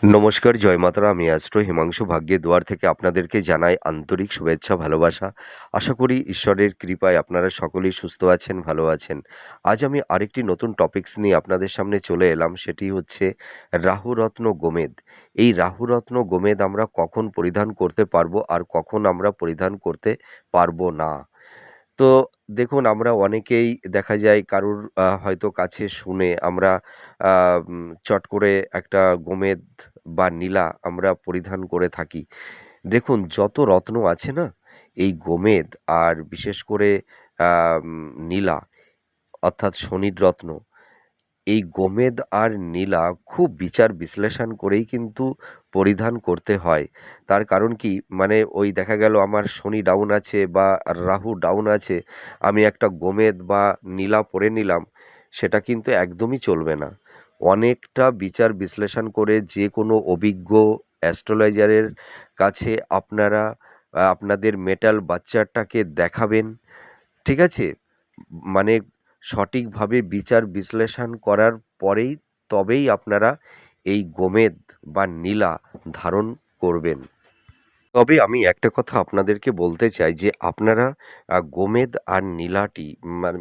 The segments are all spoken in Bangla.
নমস্কার, জয় মাতারা। আমি অ্যাস্ট্রো হিমাংশু ভাগ্যের দুয়ার থেকে আপনাদেরকে জানাই আন্তরিক শুভেচ্ছা, ভালোবাসা। আশা করি ঈশ্বরের কৃপায় আপনারা সকলেই সুস্থ আছেন, ভালো আছেন। আজ আমি আরেকটি নতুন টপিকস নিয়ে আপনাদের সামনে চলে এলাম, সেটি হচ্ছে রাহুরত্ন গোমেদ। এই রাহুরত্ন গোমেদ আমরা কখন পরিধান করতে পারবো আর কখন আমরা পরিধান করতে পারবো না। তো দেখুন, আমরা অনেকেই দেখা যায় কারুর হয়তো কাছে শুনে আমরা চট করে একটা গোমেদ বা নীলা আমরা পরিধান করে থাকি। দেখুন, যত রত্ন আছে না, এই গোমেদ আর বিশেষ করে আম নীলা অর্থাৎ শনির রত্ন, এই গোমেদ আর নীলা খুব বিচার বিশ্লেষণ করেই কিন্তু পরিধান করতে হয়। তার কারণ কি, মানে ওই দেখা গেল আমার শনি ডাউন আছে বা রাহু ডাউন আছে, আমি একটা গোমেদ বা নীলা পরে নিলাম, সেটা কিন্তু একদমই চলবে না। অনেকটা বিচার বিশ্লেষণ করে যে কোনো অভিজ্ঞ অ্যাস্ট্রোলজারের কাছে আপনারা আপনাদের মেটাল বাচ্চাটাকে দেখাবেন। ঠিক আছে? মানে সঠিকভাবে বিচার বিশ্লেষণ করার পরেই তবেই আপনারা এই গোমেদ বা নীলা ধারণ করবেন। তবে আমি একটা কথা আপনাদেরকে বলতে চাই যে আপনারা গোমেদ আর নীলাটি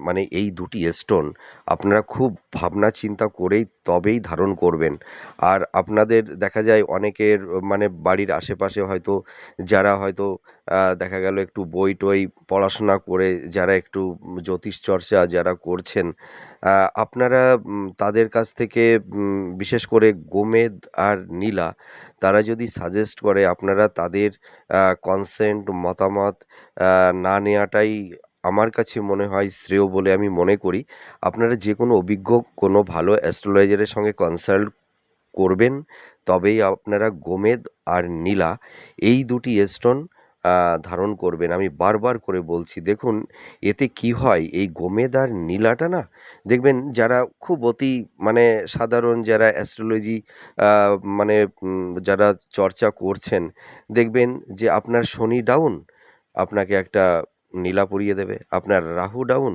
মানে এই দুটি স্টোন আপনারা খুব ভাবনা চিন্তা করেই তবেই ধারণ করবেন। আর আপনাদের দেখা যায় অনেকের মানে বাড়ির আশেপাশে হয়তো যারা হয়তো দেখা গেল একটু বই টই পড়াশোনা করে যারা একটু জ্যোতিষ চর্চা যারা করছেন, আপনারা তাদের কাছ থেকে বিশেষ করে গোমেদ আর নীলা তারা যদি সাজেস্ট করে, আপনারা তাদের কনসেন্ট মতামত না নেওয়াটাই আমার কাছে মনে হয় শ্রেয় বলে আমি মনে করি। আপনারা যে কোনো অভিজ্ঞ কোনো ভালো অ্যাস্ট্রোলজারের সঙ্গে কনসাল্ট করবেন, তবেই আপনারা গোমেদ আর নীলা এই দুটি স্টোন ধারণ করবেন। আমি বারবার করে বলছি, দেখুন এতে কি হয়, এই গোমেদ আর নীলাটা না, দেখবেন যারা খুব অতি মানে সাধারণ যারা অ্যাস্ট্রোলজি মানে যারা চর্চা করছেন, দেখবেন যে আপনার শনি ডাউন, আপনাকে একটা নীলা পরিয়ে দেবে, আপনার রাহু ডাউন,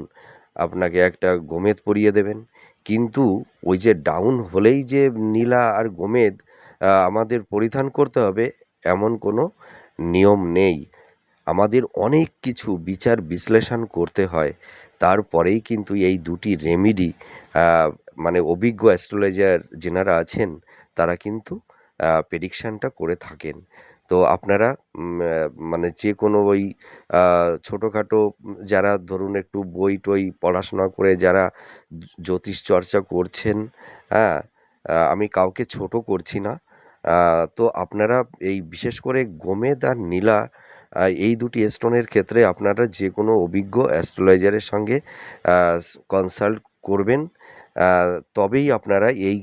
আপনাকে একটা গোমেদ পরিয়ে দেবেন। কিন্তু ওই যে ডাউন হলেই যে নীলা আর গোমেদ আমাদের পরিধান করতে হবে, এমন কোনো নিয়ম নেই। আমাদের অনেক কিছু বিচার বিশ্লেষণ করতে হয়, তারপরেই কিন্তু এই দুটি রেমেডি মানে অভিজ্ঞ অ্যাস্ট্রোলজার যেনারা আছেন তারা কিন্তু প্রেডিকশানটা করে থাকেন। তো আপনারা মানে যে কোনো ওই ছোটোখাটো যারা ধরুন একটু বই টই পড়াশোনা করে যারা জ্যোতিষ চর্চা করছেন, হ্যাঁ, আমি কাউকে ছোট করছি না। তো আপনারা এই বিশেষ করে গোমেদ আর নীলা এই দুটি স্টোনের ক্ষেত্রে আপনারা যে কোনো অভিজ্ঞ অ্যাস্ট্রোলজারের সঙ্গে কনসাল্ট করবেন, তবেই আপনারা এই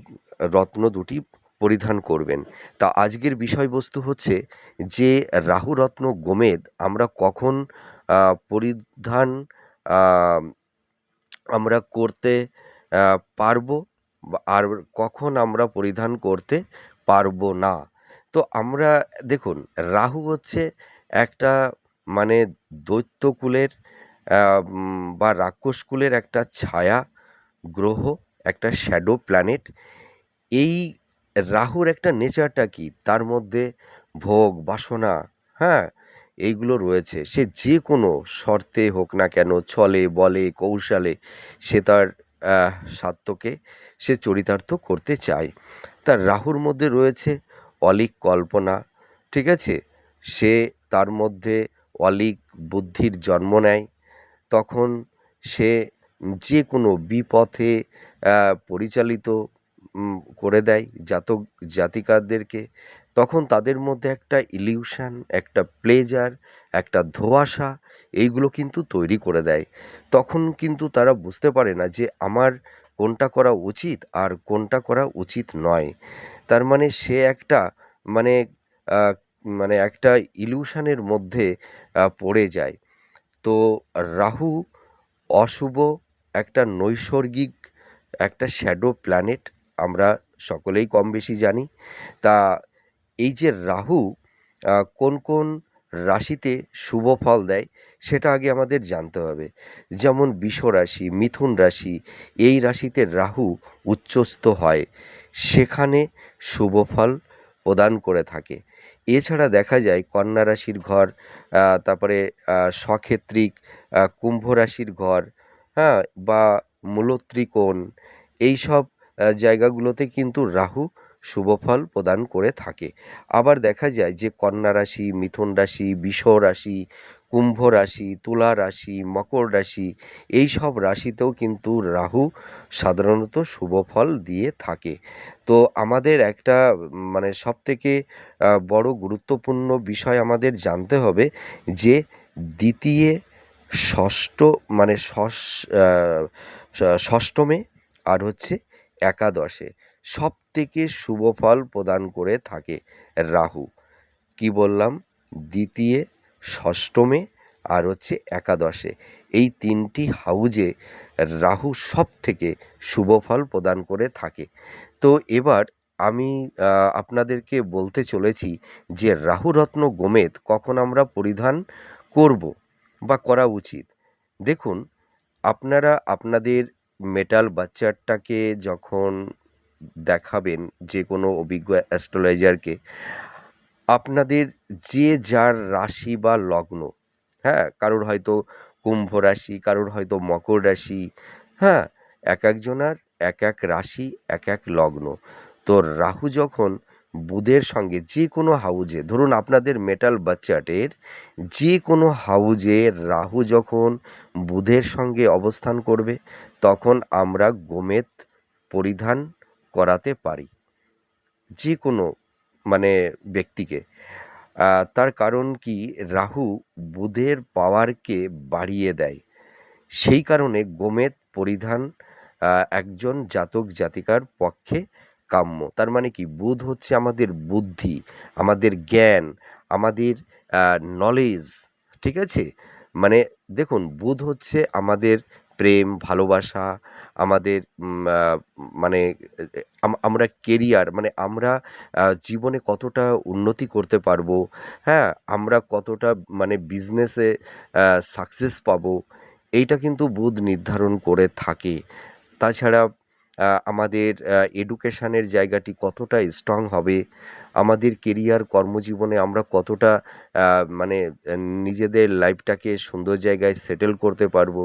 রত্ন দুটি পরিধান করবেন। তা আজকের বিষয়বস্তু হচ্ছে যে রাহুরত্ন গোমেদ আমরা কখন পরিধান আহ, আমরা করতে পারবো আর কখন আমরা পরিধান করতে পারবো না। তো আমরা দেখুন, রাহু হচ্ছে একটা মানে দৈত্যকুলের বা রাক্ষসকুলের একটা ছায়া গ্রহ, একটা শ্যাডো প্ল্যানেট। এই রাহুর একটা নেচারটা কি, তার মধ্যে ভোগ বাসনা, হ্যাঁ, এইগুলো রয়েছে। সে যে কোনো শর্তে হোক না কেন, ছলে বলে কৌশলে সে তার স্বার্থকে সে চরিতার্থ করতে চায়। তার রাহুর মধ্যে রয়েছে অলীক কল্পনা, ঠিক আছে? সে তার মধ্যে অলীক বুদ্ধির জন্ম নেয়। তখন সে যে কোনো বিপথে পরিচালিত করে দেয় জাতক জাতিকাদেরকে। তখন তাদের মধ্যে একটা ইলিউশন, একটা প্লেজার, একটা ধোঁয়াশা, এইগুলো কিন্তু তৈরি করে দেয়। তখন কিন্তু তারা বুঝতে পারে না যে আমার কোনটা করা উচিত আর কোনটা করা উচিত নয়। তার মানে সে একটা মানে আহ, মানে একটা ইলিউশনের মধ্যে পড়ে যায়। তো রাহু অশুভ একটা নৈসর্গিক একটা শ্যাডো প্ল্যানেট, আমরা সকলেই কম বেশি জানি। তা এই যে রাহু কোন কোন রাশিতে শুভ ফল দেয় সেটা আগে আমাদের জানতে হবে। যেমন বৃষ রাশি, মিথুন রাশি, এই রাশিতে রাহু উচ্চস্থ হয়, সেখানে শুভ ফল প্রদান করে থাকে। এছাড়া দেখা যায় কন্যা রাশির ঘর, তারপরে সক্ষেত্রিক, কুম্ভ রাশির ঘর, হ্যাঁ, বা মূলত্রিকোণ, এইসব জায়গাগুলোতে কিন্তু রাহু শুভফল প্রদান করে থাকে। আবার দেখা যায় যে কন্যা রাশি, মিথুন রাশি, বৃষ রাশি, কুম্ভ রাশি, তুলা রাশি, মকর রাশি, এই সব রাশিতেও কিন্তু রাহু সাধারণত শুভফল দিয়ে থাকে। তো আমাদের একটা মানে সবথেকে বড় গুরুত্বপূর্ণ বিষয় আমাদের জানতে হবে যে দ্বিতীয়, ষষ্ঠ মানে ষষ্ঠমে আর হচ্ছে একাদশে সবথেকে শুভ ফল প্রদান করে থাকে রাহু। কি বললাম? দ্বিতীয়, ষষ্ঠমে আর হচ্ছে একাদশে, এই তিনটি হাউজে রাহু সবথেকে শুভ ফল প্রদান করে থাকে। তো এবার আমি আপনাদেরকে বলতে চলেছি যে রাহুরত্ন গোমেদ কখন আমরা পরিধান করব বা করা উচিত। দেখুন, আপনারা আপনাদের মেটাল বাচ্চাটাকে যখন দেখাবেন যে কোনো অভিজ্ঞ অ্যাস্ট্রোলজারকে, আপনাদের যে যার রাশি বা লগ্ন, হ্যাঁ, কারোর হয়তো কুম্ভ রাশি, কারোর হয়তো মকর রাশি, হ্যাঁ, এক একজনার এক এক রাশি, এক এক লগ্ন। তো রাহু যখন বুধের সঙ্গে যে কোনো হাউজে, ধরুন আপনাদের মেটাল বাচ্চাটের যে কোনো হাউজে রাহু যখন বুধের সঙ্গে অবস্থান করবে, তখন আমরা গোমেদ পরিধান করাতে পারি যে কোনো মানে ব্যক্তিকে। তার কারণ কি, রাহু বুধের পাওয়ারকে বাড়িয়ে দেয়। সেই কারণে গোমেদ পরিধান একজন জাতক জাতিকার পক্ষে কাম্য। তার মানে কি, বুধ হচ্ছে আমাদের বুদ্ধি, আমাদের জ্ঞান, আমাদের নলেজ, ঠিক আছে? মানে দেখুন, বুধ হচ্ছে আমাদের প্রেম, ভালোবাসা, আমাদের মানে আমরা কেরিয়ার, মানে আমরা জীবনে কতটা উন্নতি করতে পারবো, হ্যাঁ? আমরা কতটা মানে বিজনেসে সাকসেস পাবো, এইটা কিন্তু বুধ নির্ধারণ করে থাকে। তাছাড়া আমাদের এডুকেশানের জায়গাটি কতটা স্ট্রং হবে, আমাদের কেরিয়ার কর্মজীবনে আমরা কতটা মানে নিজেদের লাইফটাকে সুন্দর জায়গায় সেটেল করতে পারবো,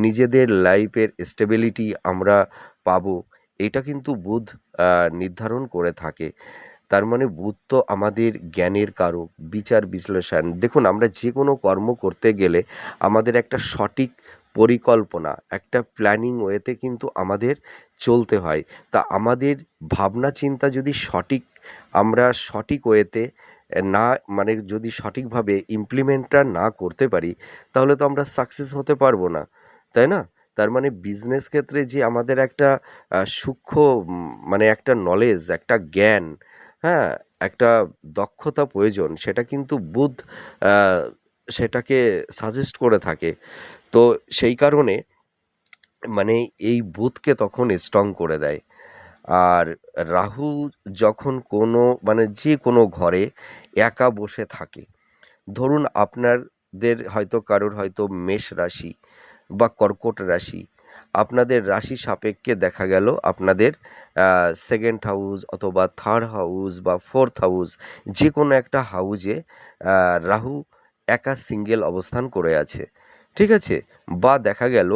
নিজেদের লাইফের স্টেবিলিটি আমরা পাবো, এটা কিন্তু বুধ নির্ধারণ করে থাকে। তার মানে বুধ তো আমাদের জ্ঞানের কারক, বিচার বিশ্লেষণ। দেখুন, আমরা যে কোনো কর্ম করতে গেলে আমাদের একটা সঠিক পরিকল্পনা, একটা প্ল্যানিং ওয়েতে কিন্তু আমাদের চলতে হয়। তা আমাদের ভাবনা চিন্তা যদি সঠিক, আমরা সঠিক ওয়েতে না মানে যদি সঠিকভাবে ইমপ্লিমেন্টটা না করতে পারি, তাহলে তো আমরা সাকসেস হতে পারবো না, তাই না? তার মানে বিজনেস ক্ষেত্রে যে আমাদের একটা সূক্ষ্ম মানে একটা নলেজ, একটা জ্ঞান, হ্যাঁ, একটা দক্ষতা প্রয়োজন, সেটা কিন্তু বুধ আ সেটাকে সাজেস্ট করে থাকে। তো সেই কারণে মানে এই বুধকে তখন স্ট্রং করে দেয়। আর রাহু যখন কোনো মানে যে কোনো ঘরে একা বসে থাকে, ধরুন আপনাদের হয়তো কারোর হয়তো মেষ রাশি বা কর্কট রাশি, আপনাদের রাশি সাপেক্ষে দেখা গেল আপনাদের সেকেন্ড হাউস অথবা থার্ড হাউস বা ফোর্থ হাউস, যে কোনো একটা হাউজে রাহু একা সিঙ্গেল অবস্থান করে আছে, ঠিক আছে? বা দেখা গেল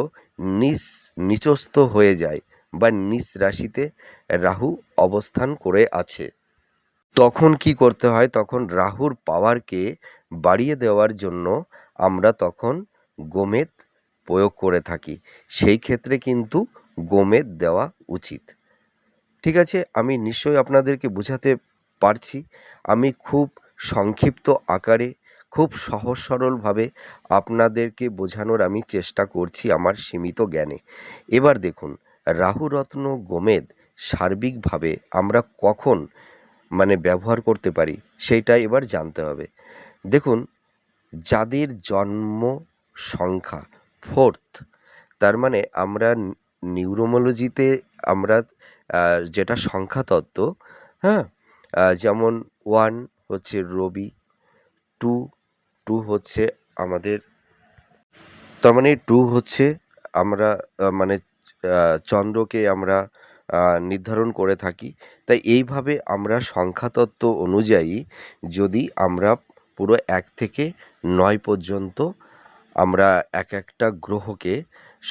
নিচস্থ হয়ে যায় বা নিচ রাশিতে রাহু অবস্থান করে আছে। তখন কি করতে হয়? তখন রাহুর পাওয়ারকে বাড়িয়ে দেওয়ার জন্য আমরা তখন গোমেদ প্রয়োগ করে থাকি। সেই ক্ষেত্রে কিন্তু গোমেদ দেওয়া উচিত। ঠিক আছে? আমি নিশ্চয়ই আপনাদেরকে বোঝাতে পারছি। আমি খুব সংক্ষিপ্ত আকারে, খুব সহজ সরলভাবে আপনাদেরকে বোঝানোর আমি চেষ্টা করছি আমার সীমিত জ্ঞানে। এবার দেখুন, রাহুরত্ন গোমেদ সার্বিকভাবে আমরা কখন মানে ব্যবহার করতে পারি, সেইটা এবার জানতে হবে। দেখুন, যাদের জন্ম সংখ্যা 4th, তার মানে আমরা নিউরোমোলজিতে আমরা যেটা সংখ্যাতত্ত্ব, হ্যাঁ? যেমন 1 হচ্ছে রবি, 2, 2 হচ্ছে আমাদের, তার মানে 2 হচ্ছে আমরা মানে চন্দ্রকে আমরা নির্ধারণ করে থাকি। তাই এইভাবে আমরা সংখ্যাতত্ত্ব অনুযায়ী যদি আমরা পুরো ১ থেকে ৯ পর্যন্ত আমরা এক একটা গ্রহকে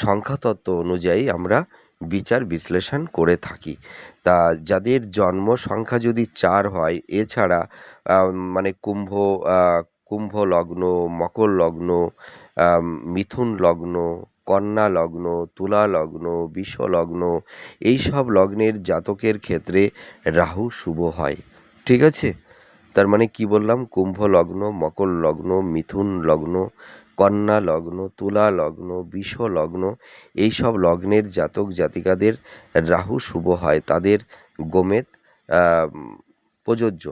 সংখ্যাতত্ত্ব অনুযায়ী আমরা বিচার বিশ্লেষণ করে থাকি। তা যাদের জন্ম সংখ্যা যদি ৪ হয়, এছাড়া মানে কুম্ভ লগ্ন, মকর লগ্ন, মিথুন লগ্ন, কন্যা লগ্ন, তুলা লগ্ন, বৃষ লগ্ন, এইসব লগ্নের জাতকের ক্ষেত্রে রাহু শুভ হয়। ঠিক আছে? তার মানে কি বললাম? কুম্ভ লগ্ন, মকর লগ্ন, মিথুন লগ্ন, কন্যা লগ্ন, তুলা লগ্ন, বৃষ লগ্ন, এইসব লগ্নের জাতক জাতিকাদের রাহু শুভ হয়, তাদের গোমেদ প্রযোজ্য।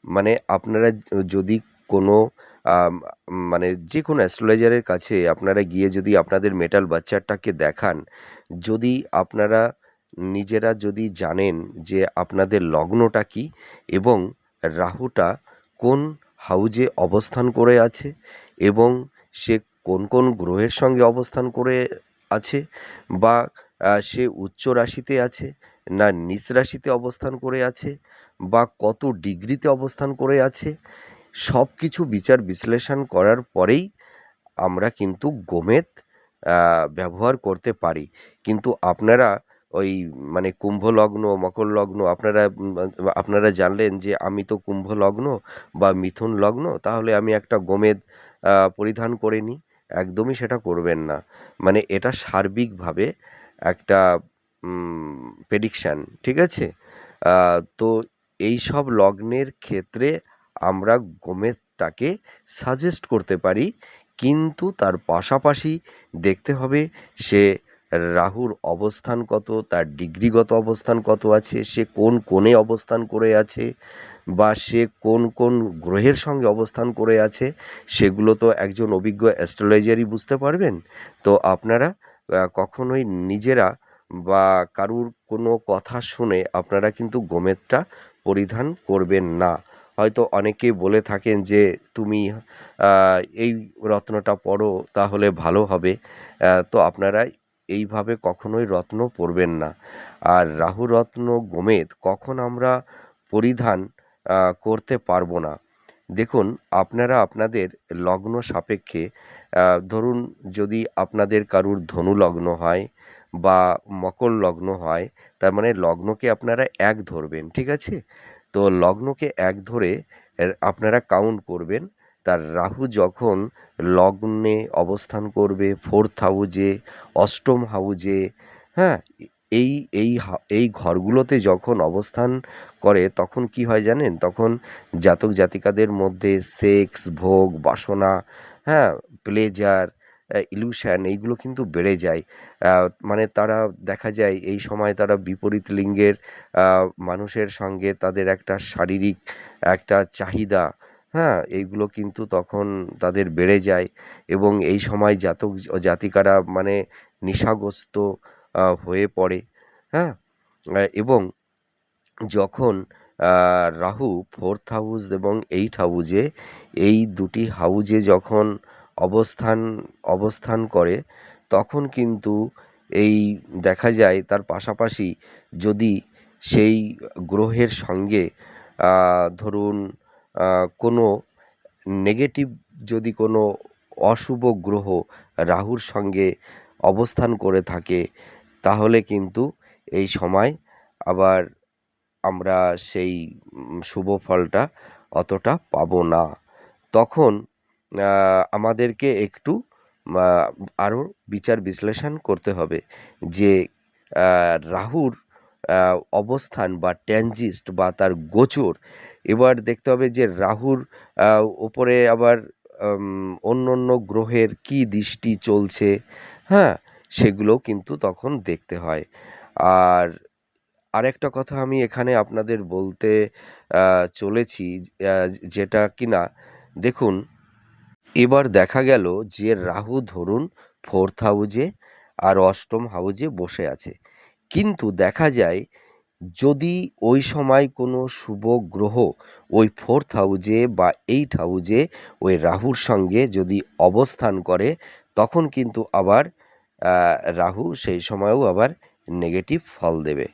মানে আপনারা যদি কোনো মানে যে কোনো অ্যাস্ট্রোলজারের কাছে আপনারা গিয়ে যদি আপনাদের মেটাল বাচ্চাটাকে দেখান, যদি আপনারা নিজেরা যদি জানেন যে আপনাদের লগ্নটা কী এবং রাহুটা কোন হাউজে অবস্থান করে আছে এবং সে কোন কোন গ্রহের সঙ্গে অবস্থান করে আছে, বা সে উচ্চ রাশিতে আছে না নিচ রাশিতে অবস্থান করে আছে, বা কত ডিগ্রিতে অবস্থান করে আছে, সব কিছু বিচার বিশ্লেষণ করার পরেই আমরা কিন্তু গোমেদ ব্যবহার করতে পারি। কিন্তু আপনারা ওই মানে কুম্ভ লগ্ন, মকর লগ্ন, আপনারা জানলেন যে আমি তো কুম্ভ লগ্ন বা মিথুন লগ্ন, তাহলে আমি একটা গোমেদ পরিধান করে নিই। একদমই সেটা করবেন না। মানে এটা সার্বিকভাবে একটা প্রেডিকশান, ঠিক আছে? তো এইসব লগ্নের ক্ষেত্রে আমরা গোমেদটাকে সাজেস্ট করতে পারি, কিন্তু তার পাশাপাশি দেখতে হবে সে রাহুর অবস্থান কত, তার ডিগ্রিগত অবস্থান কত আছে, সে কোন কোণে অবস্থান করে আছে, বা সে কোন কোন গ্রহের সঙ্গে অবস্থান করে আছে, সেগুলো তো একজন অভিজ্ঞ অ্যাস্ট্রোলজারই বুঝতে পারবেন। তো আপনারা কখনোই নিজেরা বা কারুর কোনো কথা শুনে আপনারা কিন্তু গোমেদটা পরিধান করবেন না। হয়তো অনেকেই বলে থাকেন যে তুমি এই রত্নটা পরো তাহলে ভালো হবে। তো আপনারা এইভাবে কখনোই রত্ন পরবেন না। আর রাহু রত্ন গোমেদ কখন আমরা পরিধান করতে পারবো না? দেখুন, আপনারা আপনাদের লগ্ন সাপেক্ষে ধরুন যদি আপনাদের কারুর ধনু লগ্ন হয় বা মকর লগ্ন হয়, তার মানে লগ্নকে আপনারা ১ ধরবেন, ঠিক আছে? তো লগ্নকে ১ ধরে আপনারা কাউন্ট করবেন। তার রাহু যখন লগ্নে অবস্থান করবে 4th হাউজে, অষ্টম হাউজে, হ্যাঁ? এই এই ঘরগুলোতে যখন অবস্থান করে তখন কি হয় জানেন? তখন জাতক জাতিকাদের মধ্যে সেক্স, ভোগ, বাসনা, হ্যাঁ? প্লেজার, ইলিউশন এইগুলো কিন্তু বেড়ে যায়। মানে তারা দেখা যায় এই সময় তারা বিপরীত লিঙ্গের মানুষের সঙ্গে তাদের একটা শারীরিক একটা চাহিদা, হ্যাঁ? এইগুলো কিন্তু তখন তাদের বেড়ে যায় এবং এই সময় জাতক জাতিকারা মানে নেশাগ্রস্ত হয়ে পড়ে, হ্যাঁ? এবং যখন রাহু 4th হাউস এবং 8th হাউজে, এই দুটি হাউজে যখন অবস্থান অবস্থান করে, তখন কিন্তু এই দেখা যায় তার পাশাপাশি যদি সেই গ্রহের সঙ্গে ধরুন কোনো নেগেটিভ, যদি কোনো অশুভ গ্রহ রাহুর সঙ্গে অবস্থান করে থাকে, তাহলে কিন্তু এই সময় আবার আমরা সেই শুভ ফলটা অতটা পাবো না। তখন আমাদেরকে একটু আরও বিচার বিশ্লেষণ করতে হবে যে রাহুর অবস্থান বা ট্রানজিট বা তার গোচর, এবার দেখতে হবে যে রাহুর ওপরে আবার অন্য অন্য গ্রহের কী দৃষ্টি চলছে, হ্যাঁ? সেগুলোও কিন্তু তখন দেখতে হয়। আর আরেকটা কথা আমি এখানে আপনাদের বলতে চলেছি, আ যেটা কিনা দেখুন, এবার দেখা গেল যে রাহু ধরুন 4th হাউজে আর অষ্টম হাউজে বসে আছে। কিন্তু দেখা যায় যদি ওই সময় কোনো শুভ গ্রহ ওই 4th হাউজে বা 8th হাউজে ওই রাহুর সঙ্গে যদি অবস্থান করে, তখন কিন্তু আবার রাহু সেই সময়েও আবার নেগেটিভ ফল দেবে।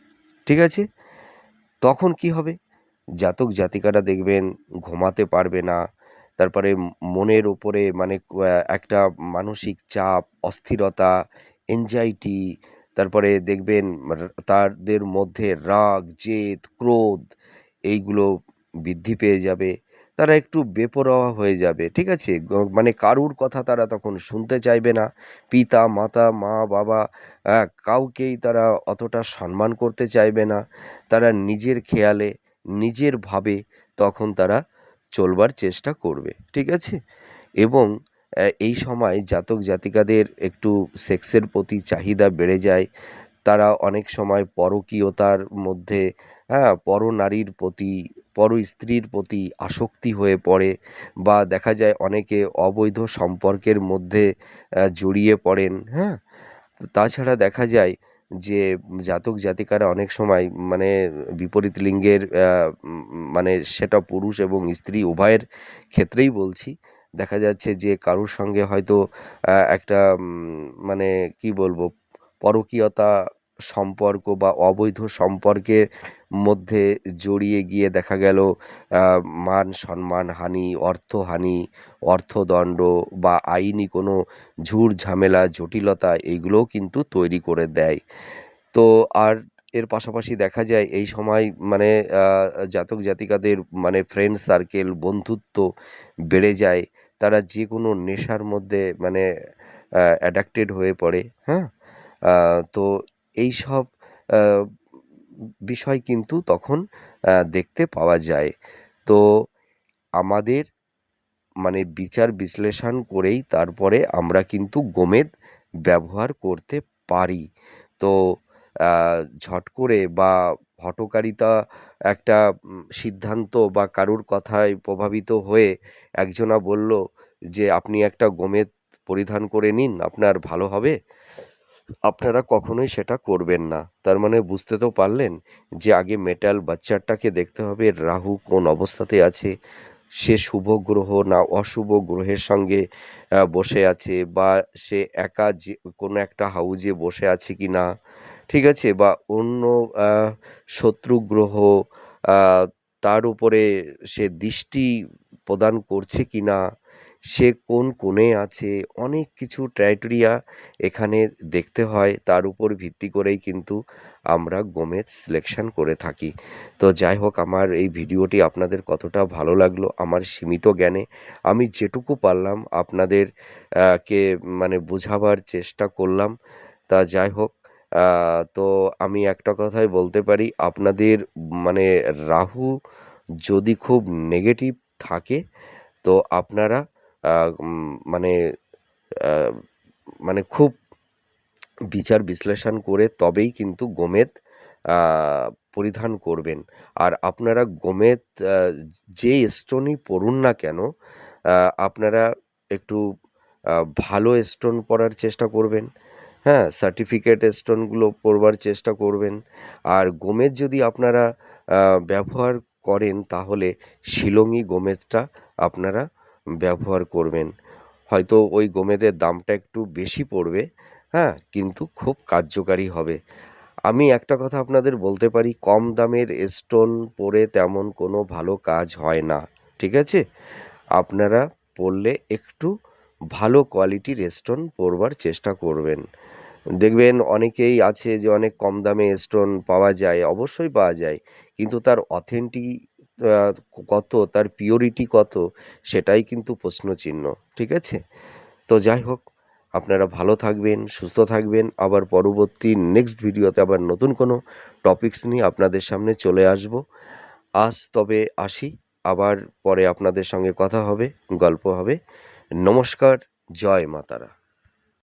ঠিক আছে? তখন কি হবে? জাতক জাতিকারা দেখবেন ঘুমাতে পারবে না। তারপরে মনের ওপরে মানে একটা মানসিক চাপ, অস্থিরতা, এনজাইটি, তারপরে দেখবেন তাদের মধ্যে রাগ, জেদ, ক্রোধ এইগুলো বৃদ্ধি পেয়ে যাবে। তারা একটু বেপরোয়া হয়ে যাবে। ঠিক আছে? মানে কারুর কথা তারা তখন শুনতে চাইবে না। পিতা, মাতা, মা, বাবা কাউকেই তারা অতটা সম্মান করতে চাইবে না। তারা নিজের খেয়ালে, নিজের ভাবে তখন তারা চলবার চেষ্টা করবে। ঠিক আছে? এবং এই সময় জাতক জাতিকাদের একটু সেক্সের প্রতি চাহিদা বেড়ে যায়। তারা অনেক সময় পরকীয়তার মধ্যে, পরনারীর প্রতি, পরস্ত্রীর প্রতি আসক্তি হয়ে পড়ে, বা দেখা যায় অনেকে অবৈধ সম্পর্কের মধ্যে জড়িয়ে পড়েন, হ্যাঁ? তো তাছাড়া দেখা যায় যে জাতক জাতিকারা অনেক সময় মানে বিপরীত লিঙ্গের মানে সেটা পুরুষ এবং স্ত্রী উভয়ের ক্ষেত্রেই বলছি, দেখা যাচ্ছে যে কারুর সঙ্গে হয়তো একটা মানে কি বলবো, পরকীয়তা সম্পর্ক বা অবৈধ সম্পর্কের মধ্যে জড়িয়ে গিয়ে দেখা গেল মান সম্মান হানি, অর্থহানি, অর্থদণ্ড বা আইনি কোনো ঝুট ঝামেলা, জটিলতা এইগুলোও কিন্তু তৈরি করে দেয়। তো আর এর পাশাপাশি দেখা যায় এই সময় মানে আ জাতক জাতিকাদের মানে ফ্রেন্ড সার্কেল, বন্ধুত্ব বেড়ে যায়। তারা যেকোনো নেশার মধ্যে মানে অ্যাডাক্টেড হয়ে পড়ে, হ্যাঁ? আ তো এইসব আ বিষয় কিন্তু তখন দেখতে পাওয়া যায়। তো আমাদের মানে বিচার বিশ্লেষণ করেই তারপরে আমরা কিন্তু গোমেদ ব্যবহার করতে পারি। তো আ ঝট করে বা হঠকারিতা একটা সিদ্ধান্ত বা কারুর কথায় প্রভাবিত হয়ে একজনা বলল যে, "আপনি একটা গোমেদ পরিধান করে নিন, আপনার ভালো হবে।" আপনারা কখনোই সেটা করবেন না। তার মানে বুঝতে তো পারলেন যে আগে মেটাল বাচ্চাটাকে দেখতে হবে রাহু কোন অবস্থাতে আছে। সে শুভ গ্রহ না অশুভ গ্রহের সঙ্গে বসে আছে, বা সে একা যে কোনো একটা হাউজে বসে আছে কিনা, ঠিক আছে? বা অন্য আ শত্রু গ্রহ আ তার উপরে সে দৃষ্টি প্রদান করছে কিনা, সে কোন কোণে আছে, অনেক কিছু ক্রাইটেরিয়া এখানে দেখতে হয়। তার উপর ভিত্তি করেই কিন্তু আমরা গোমেদ সিলেকশন করে থাকি। তো যাই হোক, আমার এই ভিডিওটি আপনাদের কতটা ভালো লাগলো আমার সীমিত জ্ঞানে আমি যেটুকু পারলাম আপনাদের কে মানে বোঝাবার চেষ্টা করলাম। তা যাই হোক, তো আমি একটা কথাই বলতে পারি, আপনাদের মানে রাহু যদি খুব নেগেটিভ থাকে তো আপনারা আ মানে আ মানে খুব বিচার বিশ্লেষণ করে তবেই কিন্তু গোমেদ আ পরিধান করবেন। আর আপনারা গোমেদ আ যে স্টোনই পড়ুন না কেন, আ আপনারা একটু আ ভালো স্টোন পরার চেষ্টা করবেন। হ্যাঁ? সার্টিফিকেট স্টোনগুলো পরবার চেষ্টা করবেন। আর গোমেদ যদি আপনারা আ ব্যবহার করেন তাহলে শিলংই গোমেদটা আপনারা ব্যবহার করবেন। হয়তো ওই গোমেদের দামটা একটু বেশি পড়বে, হ্যাঁ? কিন্তু খুব কার্যকারী হবে। আমি একটা কথা আপনাদের বলতে পারি, কম দামের স্টোন পরে তেমন কোনো ভালো কাজ হয় না। ঠিক আছে? আপনারা পরলে একটু ভালো কোয়ালিটির স্টোন পরবার চেষ্টা করবেন। দেখবেন অনেকেই আছে যে অনেক কম দামে স্টোন পাওয়া যায়, অবশ্যই পাওয়া যায়। কিন্তু তার অথেন্টি আ কত, তার পিওরিটি কত, সেটাই কিন্তু প্রশ্নচিহ্ন। ঠিক আছে? তো যাই হোক, আপনারা ভালো থাকবেন, সুস্থ থাকবেন। আবার পরবর্তী নেক্সট ভিডিওতে আবার নতুন কোনো টপিকস নিয়ে আপনাদের সামনে চলে আসবো। আজ তবে আসি। আবার পরে আপনাদের সঙ্গে কথা হবে, গল্প হবে। নমস্কার, জয় মা তারা।